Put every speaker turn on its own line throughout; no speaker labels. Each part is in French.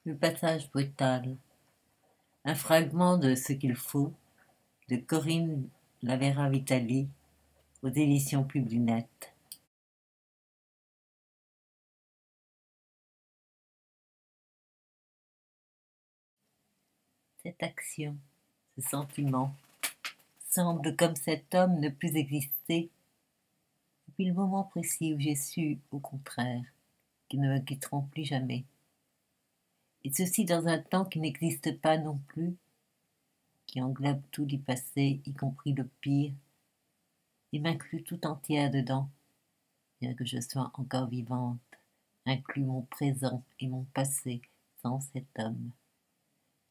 Le passage brutal. Un fragment de Ce qu'il faut de Corinne Lavera Vitali aux éditions Publinet. Cette action, ce sentiment, semble comme cet homme ne plus exister depuis le moment précis où j'ai su, au contraire, qu'ils ne me quitteront plus jamais. Et ceci dans un temps qui n'existe pas non plus, qui englobe tout du passé, y compris le pire, et m'inclut tout entière dedans, bien que je sois encore vivante, inclut mon présent et mon passé sans cet homme,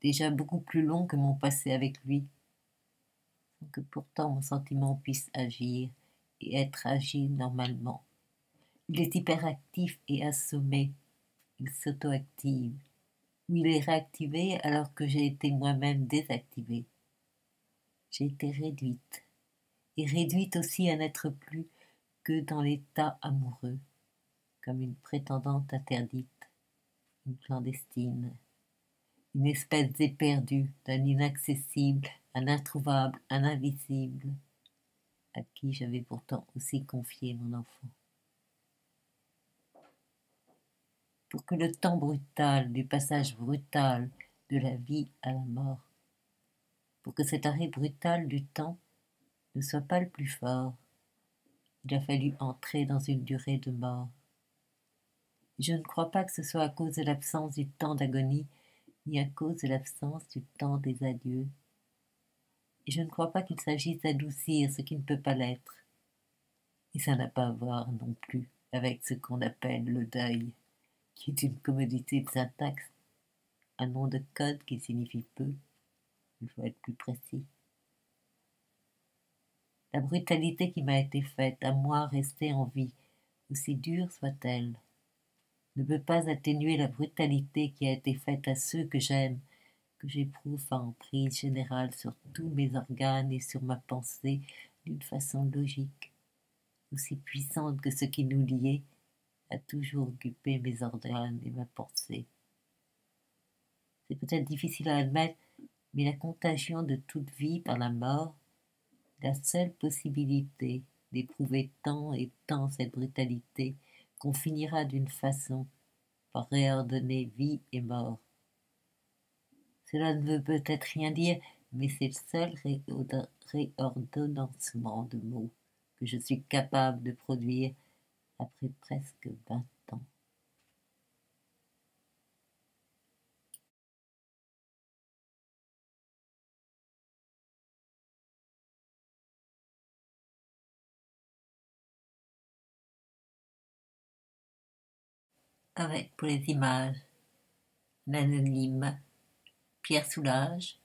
déjà beaucoup plus long que mon passé avec lui, sans que pourtant mon sentiment puisse agir et être agi normalement. Il est hyperactif et assommé, il s'auto-active, ou il est réactivé alors que j'ai été moi-même désactivée. J'ai été réduite, et réduite aussi à n'être plus que dans l'état amoureux, comme une prétendante interdite, une clandestine, une espèce d'éperdue, d'un inaccessible, un introuvable, un invisible, à qui j'avais pourtant aussi confié mon enfant. Pour que le temps brutal du passage brutal de la vie à la mort, pour que cet arrêt brutal du temps ne soit pas le plus fort, il a fallu entrer dans une durée de mort. Et je ne crois pas que ce soit à cause de l'absence du temps d'agonie, ni à cause de l'absence du temps des adieux. Et je ne crois pas qu'il s'agisse d'adoucir ce qui ne peut pas l'être. Et ça n'a pas à voir non plus avec ce qu'on appelle le deuil, qui est une commodité de syntaxe, un nom de code qui signifie peu. Il faut être plus précis. La brutalité qui m'a été faite, à moi restée en vie, aussi dure soit-elle, ne peut pas atténuer la brutalité qui a été faite à ceux que j'aime, que j'éprouve en prise générale sur tous mes organes et sur ma pensée d'une façon logique, aussi puissante que ce qui nous liait a toujours occupé mes organes et ma pensée. C'est peut-être difficile à admettre, mais la contagion de toute vie par la mort, la seule possibilité d'éprouver tant et tant cette brutalité qu'on finira d'une façon par réordonner vie et mort. Cela ne veut peut-être rien dire, mais c'est le seul réordonnancement de mots que je suis capable de produire après presque 20 ans. Avec pour les images l'anonyme Pierre Soulages,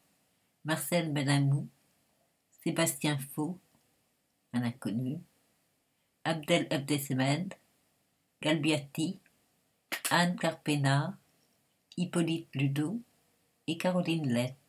Marcel Benamou, Sébastien Faux, un inconnu, Abdel Abdessemed, Galbiati, Anne Carpena, Hippolyte Ludo et Caroline Lett.